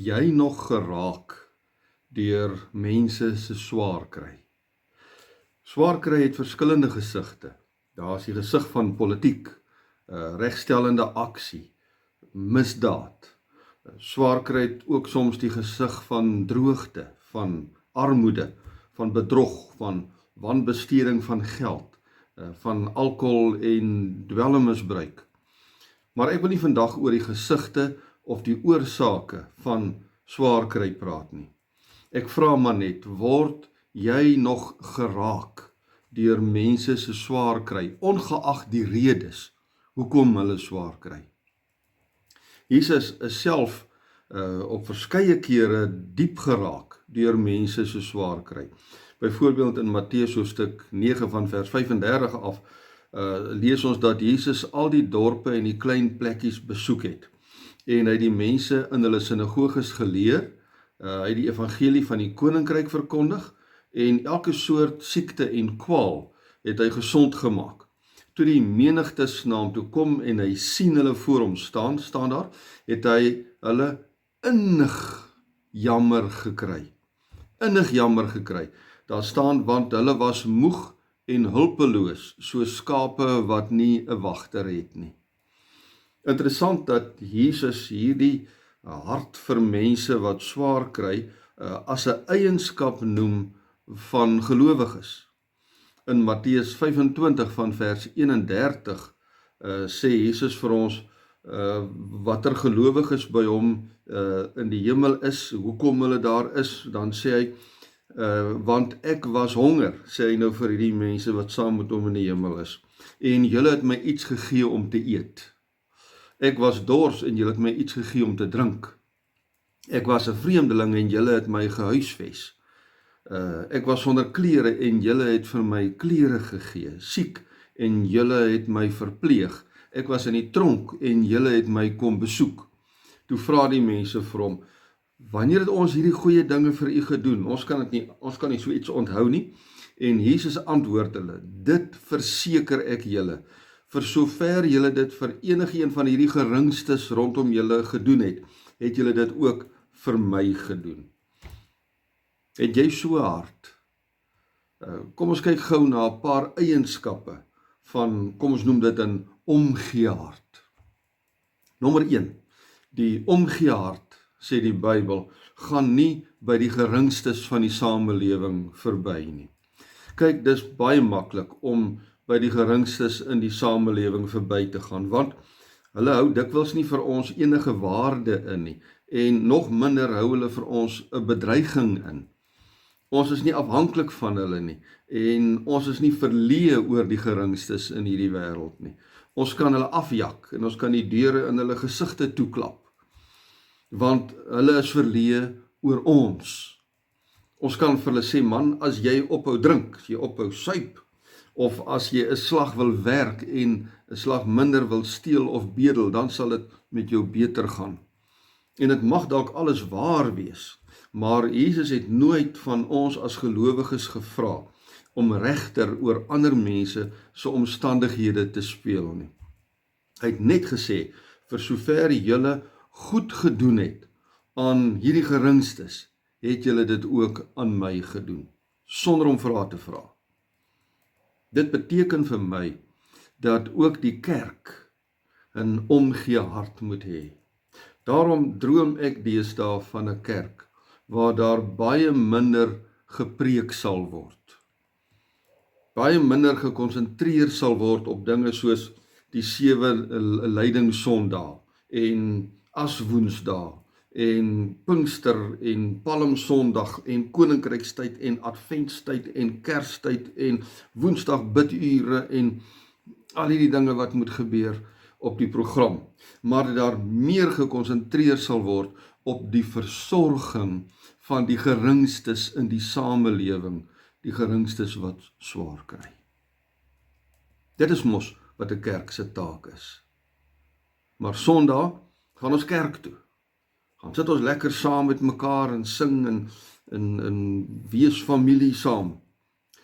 jy nog geraak deur mense se swaar kry? Swaar kry het verskillende gesigte. Daar is die gesig van politiek, regstellende aksie, misdaad. Swaar kry het ook soms die gesig van droogte, van armoede, van bedrog, van wanbesteding van geld, van alkohol en dwelmmisbruik. Maar ek wil nie vandag oor die gesigte of die oorsake van swaar kry praat nie. Ek vra maar net, word jy nog geraak deur mense se swaar kry, ongeag die redes hoekom hulle swaar kry? Jesus is self op verskeie kere diep geraak deur mense se swaar kry. Byvoorbeeld in Matteus hoofstuk 9 van vers 35 af, lees ons dat Jesus al die dorpe en die klein plekkies besoek het. En hy het die mense in hulle sinagoges geleer, hy het die evangelie van die koninkryk verkondig, en elke soort siekte en kwaal het hy gesond gemaak. Toe die menigtes na hom toe kom en hy sien hulle voor hom staan daar, het hy hulle innig jammer gekry. Innig jammer gekry. Daar staan, want hulle was moeg en hulpeloos, so skape wat nie 'n wagter het nie. Interessant dat Jesus hierdie hart vir mense wat swaar kry, as 'n eienskap noem van gelowiges. In Matteus 25 van vers 31 sê Jesus vir ons watter gelowiges by hom in die hemel is, hoekom hulle daar is. Dan sê hy, want ek was honger, sê hy nou vir hierdie mense wat saam met hom in die hemel is, en julle het my iets gegee om te eet. Ek was dors en julle het my iets gegee om te drink. Ek was 'n vreemdeling en julle het my gehuisves. Ek was sonder klere en julle het vir my klere gegee. Siek en julle het my verpleeg. Ek was in die tronk en julle het my kom besoek. Toe vra die mense vir hom, wanneer het ons hierdie goeie dinge vir u gedoen? Ons kan nie so iets onthou nie. En Jesus antwoord hulle, dit verseker ek julle, vir sover julle dit vir enigeen van hierdie geringstes rondom julle gedoen het julle dit ook vir my gedoen. Het jy so hart? Kom ons kyk gou na 'n paar eienskappe van, kom ons noem dit 'n omgee hart. Nommer 1, die omgee hart, sê die Bybel, gaan nie by die geringstes van die samelewing verby nie. Kyk, dis baie maklik om by die geringstes in die samelewing verby te gaan, want hulle hou dikwels nie vir ons enige waarde in nie, en nog minder hou hulle vir ons 'n bedreiging in. Ons is nie afhanklik van hulle nie, en ons is nie verleë oor die geringstes in hierdie wêreld nie. Ons kan hulle afjak, en ons kan die deure in hulle gesigte toeklap, want hulle is verleë oor ons. Ons kan vir hulle sê, man, as jy ophou drink, as jy ophou suip, of as jy 'n slag wil werk en 'n slag minder wil steel of bedel, dan sal dit met jou beter gaan. En dit mag dalk alles waar wees, maar Jesus het nooit van ons as gelowiges gevra om regter oor ander mense se omstandighede te speel nie. Hy het net gesê, vir sover julle goed gedoen het aan hierdie geringstes, het julle dit ook aan my gedoen, sonder om vrae te vra. Dit beteken vir my dat ook die kerk 'n omgee hart moet hê. Daarom droom ek deesdae van 'n kerk waar daar baie minder gepreek sal word. Baie minder gekonsentreer sal word op dinge soos die 7 lydingssondae en Aswoensdae en Pinkster en Palmsondag en Koninkrykstyd en Adventstyd en Kerstyd en Woensdag bidure en al hierdie dinge wat moet gebeur op die program, maar dat daar meer gekonsentreer sal word op die versorging van die geringstes in die samelewing, die geringstes wat swaar kry. Dit is mos wat 'n kerk se taak is. Maar Sondag gaan ons kerk toe. Gaan sit ons lekker saam met mekaar en sing en wees familie saam.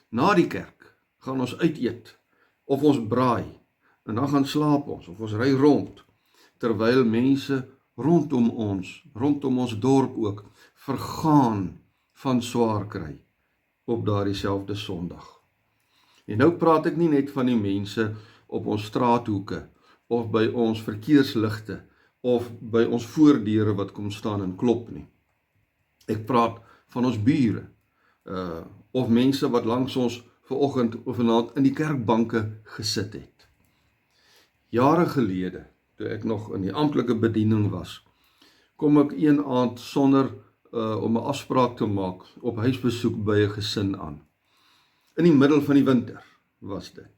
Na die kerk gaan ons uit eet of ons braai en dan gaan slaap ons of ons ry rond terwyl mense rondom ons dorp ook, vergaan van swaar kry op daardie selfde Sondag. En nou praat ek nie net van die mense op ons straathoeke, of by ons verkeersligte, of by ons voordeure wat kom staan en klop nie. Ek praat van ons bure, of mense wat langs ons vanoggend of vanaand in die kerkbanke gesit het. Jare gelede, toe ek nog in die amptelike bediening was, kom ek een aand sonder om 'n afspraak te maak op huisbesoek by 'n gesin aan. In die middel van die winter was dit.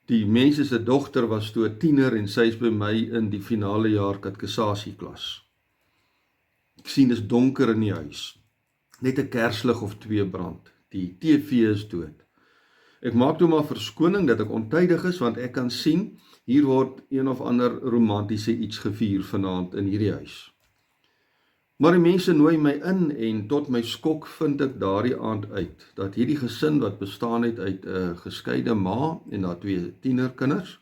Die mense se dogter was toe 'n tiener en sy is by my in die finale jaar katekisasieklas. Ek sien is donker in die huis. Net 'n kerslig of 2 brand. Die TV is dood. Ek maak toe maar verskoning dat ek ontydig is, want ek kan sien, hier word een of ander romantiese iets gevier vanaand in hierdie huis. Maar die mense nooi my in en tot my skok vind ek daardie aand uit, dat hierdie gesin wat bestaan het uit 'n geskeide ma en haar 2 tienerkinders,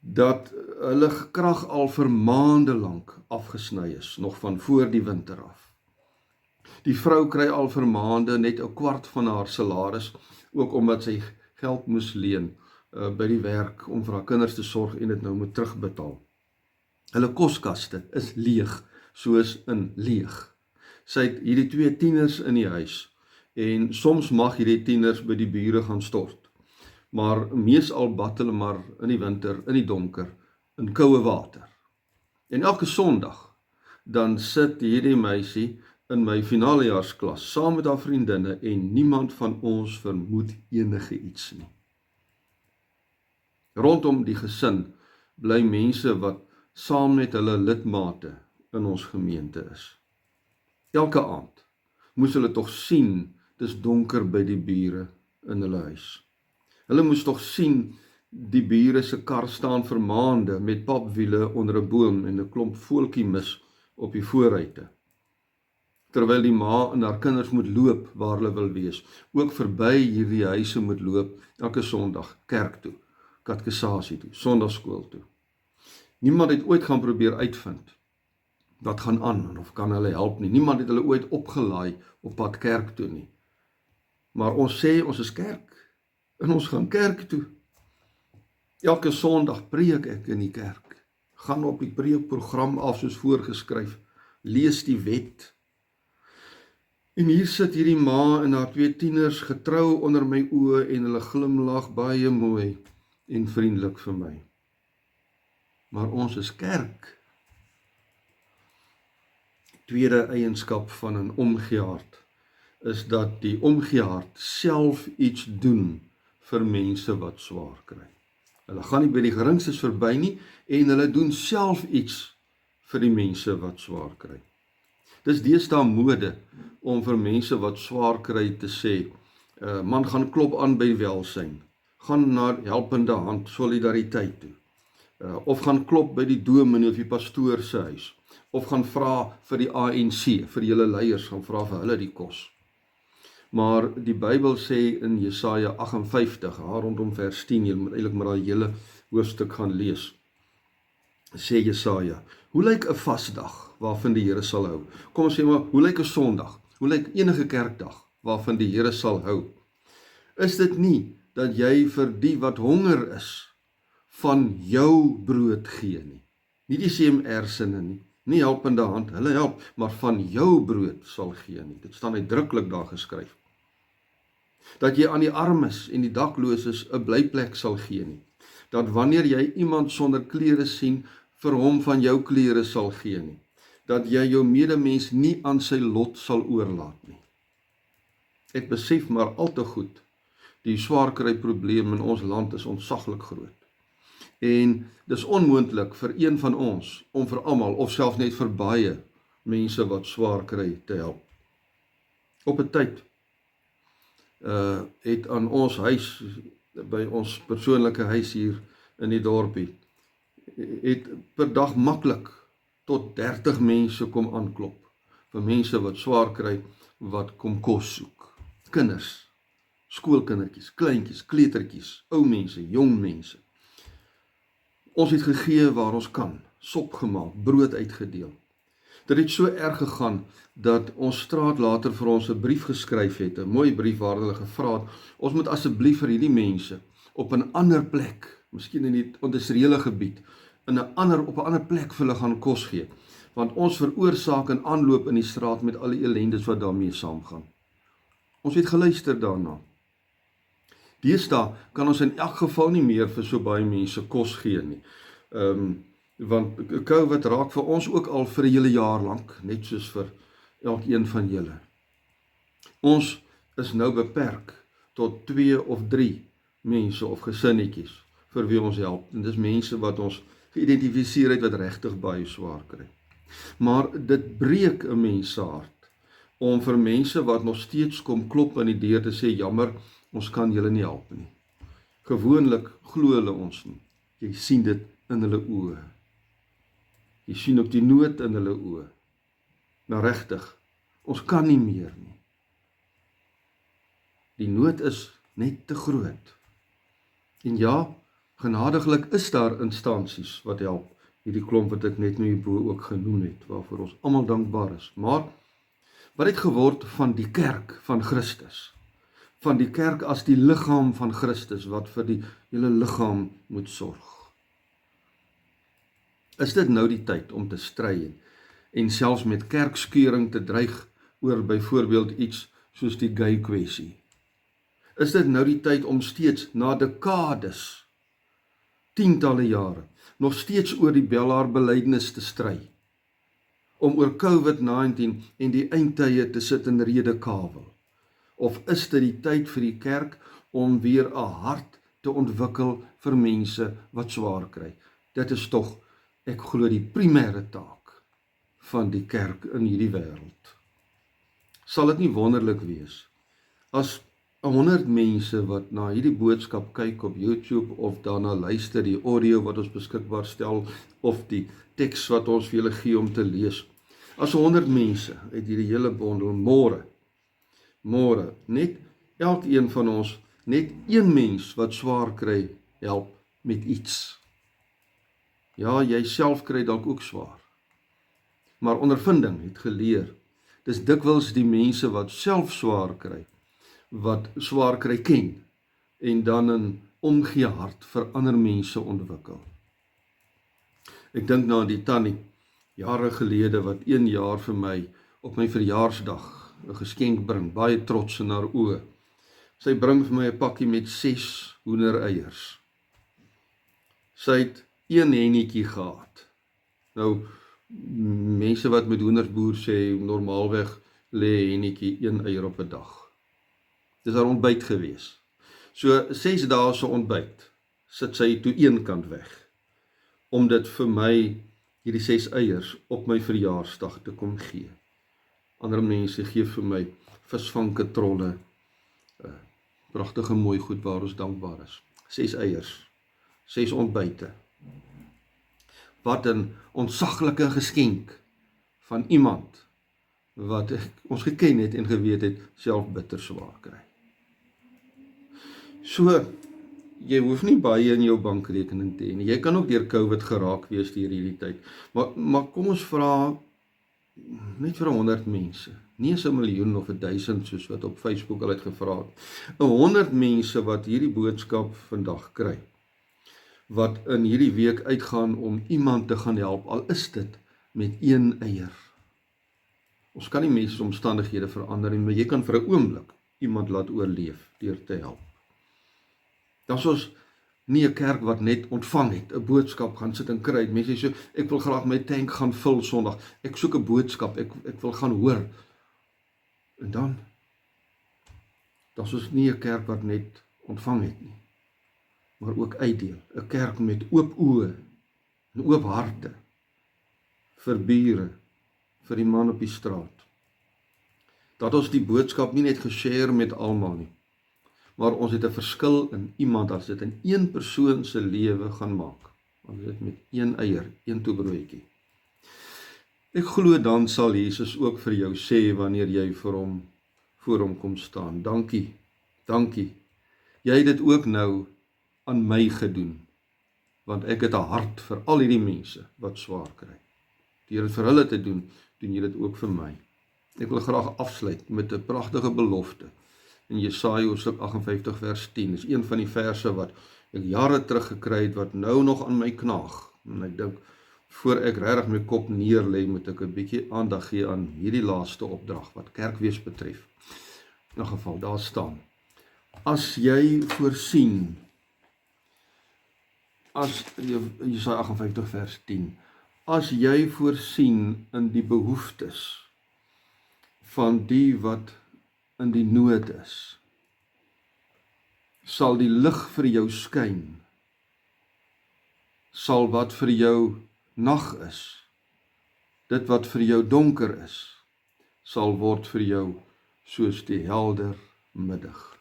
dat hulle krag al vir maande lank afgesny is, nog van voor die winter af. Die vrou kry al vir maande net 'n kwart van haar salaris, ook omdat sy geld moes leen by die werk om vir haar kinders te sorg en dit nou moet terugbetaal. Hulle koskaste is leeg, soos in leeg. Sy het hierdie 2 tieners in die huis en soms mag hierdie tieners by die bure gaan stort. Maar meesal bad hulle maar in die winter, in die donker, in koue water. En elke Sondag dan sit hierdie meisie in my finalejaarsklas saam met haar vriendinne en niemand van ons vermoed enige iets nie. Rondom die gesin bly mense wat saam met hulle lidmate in ons gemeente is. Elke aand moes hulle tog sien, dis donker by die bure in hulle huis. Hulle moes tog sien, die bure se kar staan vir maande met papwiele onder 'n boom en 'n klomp voeltjiemis op die voorruite. Terwyl die ma en haar kinders moet loop waar hulle wil wees, ook verby hierdie huise moet loop, elke Sondag kerk toe, katekisasie toe, sondagskool toe. Niemand het ooit gaan probeer uitvind, wat gaan aan, of kan hulle help nie. Niemand het hulle ooit opgelaai op pad kerk toe nie. Maar ons sê, ons is kerk, en ons gaan kerk toe. Elke Sondag preek ek in die kerk, gaan op die preekprogram af soos voorgeskryf, lees die wet. En hier sit hierdie ma en haar 2 tieners getrou onder my oë en hulle glimlag baie mooi en vriendelik vir my. Maar ons is kerk. Tweede eienskap van 'n omgeehart is dat die omgeehart self iets doen vir mense wat swaar kry. Hulle gaan nie by die geringstes verby nie en hulle doen self iets vir die mense wat swaar kry. Dis deesdae mode om vir mense wat swaar kry te sê, man gaan klop aan by welsyn, gaan na helpende hand, solidariteit toe, of gaan klop by die dominee of die pastoor se huis, of gaan vra vir die ANC, vir julle leiers, gaan vra vir hulle die kos. Maar die Bybel sê in Jesaja 58, rondom vers 10, jy moet eintlik maar daai hele hoofstuk gaan lees, sê Jesaja, hoe lyk 'n vasdag waarvan die Here sal hou? Kom ons sê maar, hoe lyk 'n Sondag? Hoe lyk enige kerkdag waarvan die Here sal hou? Is dit nie dat jy vir die wat honger is, van jou brood gee nie? Nie die CMR-sinne nie, nie helpende hand, hulle help, maar van jou brood sal gee nie. Dit staan uitdruklik daar geskryf. Dat jy aan die armes en die dakloses 'n blyplek sal gee nie. Dat wanneer jy iemand sonder klere sien, vir hom van jou klere sal gee nie. Dat jy jou medemens nie aan sy lot sal oorlaat nie. Ek besef maar al te goed, die swaarkryprobleem in ons land is ontsaglik groot. En dis onmoontlik vir een van ons, om vir almal, of selfs net vir baie mense wat swaar kry te help. Op 'n tyd het aan ons huis, by ons persoonlike huis hier in die dorpie, het per dag maklik tot 30 mense kom aanklop, vir mense wat swaar kry, wat kom kos soek. Kinders, skoolkindertjies, kleintjies, kleutertjies, ou mense, jong mense. Ons het gegee waar ons kan, sop gemaak, brood uitgedeel. Dit het so erg gegaan, dat ons straat later vir ons 'n brief geskryf het, 'n mooi brief waar hulle gevra het, ons moet asseblief vir hierdie mense op 'n ander plek, miskien in die industriële gebied, op 'n ander plek vir hulle gaan kos gee, want ons veroorsaak 'n aanloop in die straat met al die ellendes wat daarmee saamgaan. Ons het geluister daarna. Deesdae kan ons in elk geval nie meer vir so baie mense kos gee nie. Want COVID raak vir ons ook al vir 'n hele jaar lank, net soos vir elkeen van julle. Ons is nou beperk tot 2 of 3 mense of gesinnetjies vir wie ons help. En dis mense wat ons geïdentifiseer het wat regtig baie swaar kry. Maar dit breek 'n mens se hart om vir mense wat nog steeds kom klop aan die deur te sê, jammer, ons kan julle nie help nie. Gewoonlik glo hulle ons nie. Jy sien dit in hulle oë. Jy sien ook die nood in hulle oë. Maar regtig, ons kan nie meer nie. Die nood is net te groot. En ja, genadiglik is daar instansies wat help, hierdie klomp wat ek net nou hierbo ook genoem het, waarvoor ons almal dankbaar is. Maar wat het geword van die kerk van Christus? Van die kerk as die liggaam van Christus, wat vir die hele liggaam moet sorg. Is dit nou die tyd om te stry en selfs met kerkskeuring te dreig oor byvoorbeeld iets soos die gay kwessie? Is dit nou die tyd om steeds na dekades, tientalle jare, nog steeds oor die Bellaar-belydenis te stry? Om oor COVID-19 en die eindtye te sit in redekavel? Of is dit die tyd vir die kerk om weer 'n hart te ontwikkel vir mense wat swaar kry? Dit is tog, ek glo, die primêre taak van die kerk in hierdie wêreld. Sal dit nie wonderlik wees as 100 mense wat na hierdie boodskap kyk op YouTube of daarna luister, die audio wat ons beskikbaar stel of die teks wat ons vir julle gee om te lees, as 100 mense uit hierdie hele bondel môre, net elkeen van ons, net een mens wat swaar kry, help met iets. Ja, jy self kry dalk ook swaar. Maar ondervinding het geleer, dis dikwels die mense wat self swaar kry, wat swaar kry ken, en dan 'n omgee hart vir ander mense ontwikkel. Ek dink na die tannie, jare gelede, wat 1 jaar vir my, op my verjaarsdag, 'n geskenk bring, baie trots in haar oë. Sy bring vir my 'n pakkie met 6 hoendereiers. Sy het 1 hennetjie gehad. Nou, mense wat met hoenders boer sê, normaalweg lê 'n hennetjie 1 eier op 'n dag. Dis haar ontbyt gewees. So 6 dae se ontbyt, sit sy toe een kant weg, om dit vir my, hierdie 6 eiers, op my verjaarsdag te kom gee. Ander mense gee vir my visvanke, trolle, pragtige mooi goed waar ons dankbaar is. 6 eiers, 6 ontbyte. Wat 'n ontsaglike geskenk van iemand wat ons geken het en geweet het, self bitter swaar kry. So, jy hoef nie baie in jou bankrekening te hê nie. Jy kan ook deur COVID geraak wees deur hierdie tyd. Maar kom ons vra net vir 100 mense, nie eens 1 miljoen of 1000 soos wat op Facebook al het gevra het. 100 mense wat hierdie boodskap vandag kry, wat in hierdie week uitgaan om iemand te gaan help, al is dit met 1 eier. Ons kan nie mense se omstandighede verander nie, maar jy kan vir 'n oomblik iemand laat oorleef deur te help. Dan is ons nie 'n kerk wat net ontvang het, 'n boodskap gaan sit en kry. Mense sê so, ek wil graag my tank gaan vul Sondag. Ek soek 'n boodskap, ek wil gaan hoor. En dan is ons nie 'n kerk wat net ontvang het nie, maar ook uitdeel. 'n Kerk met oop oë en oop harte vir bure, vir die man op die straat. Dat ons die boodskap nie net geshare met almal nie, maar ons het 'n verskil in iemand, as dit in een persoon se lewe gaan maak. Ons dit met 1 eier, 1 toebroodjie. Ek glo dan sal Jesus ook vir jou sê wanneer jy voor hom kom staan. Dankie. Jy het dit ook nou aan my gedoen. want ek het 'n hart vir al hierdie mense wat swaar kry. Deur dit vir hulle te doen, doen jy dit ook vir my. Ek wil graag afsluit met 'n pragtige belofte in Jesaja hoofstuk 58 vers 10. Dis een van die verse wat ek jare terug gekry het, wat nou nog aan my knaag. En ek dink, voor ek regtig my kop neerlê, moet ek 'n bietjie aandag gee aan hierdie laaste opdrag wat kerkwees betref. In 'n geval, daar staan: as jy voorsien, Jesaja 58 vers 10, as jy voorsien in die behoeftes van die wat in die nood is, sal die lig vir jou skyn, sal wat vir jou nag is, dit wat vir jou donker is, sal word vir jou soos die helder middag.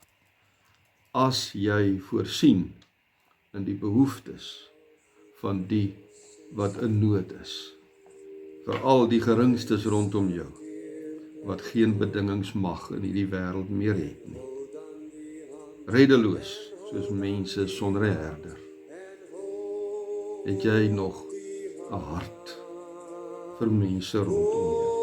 As jy voorsien in die behoeftes van die wat in nood is, veral die geringstes rondom jou, wat geen bedingings mag in hierdie wêreld meer het nie. Redeloos, soos mense sonder 'n herder. Het jy nog 'n hart vir mense rondom jou?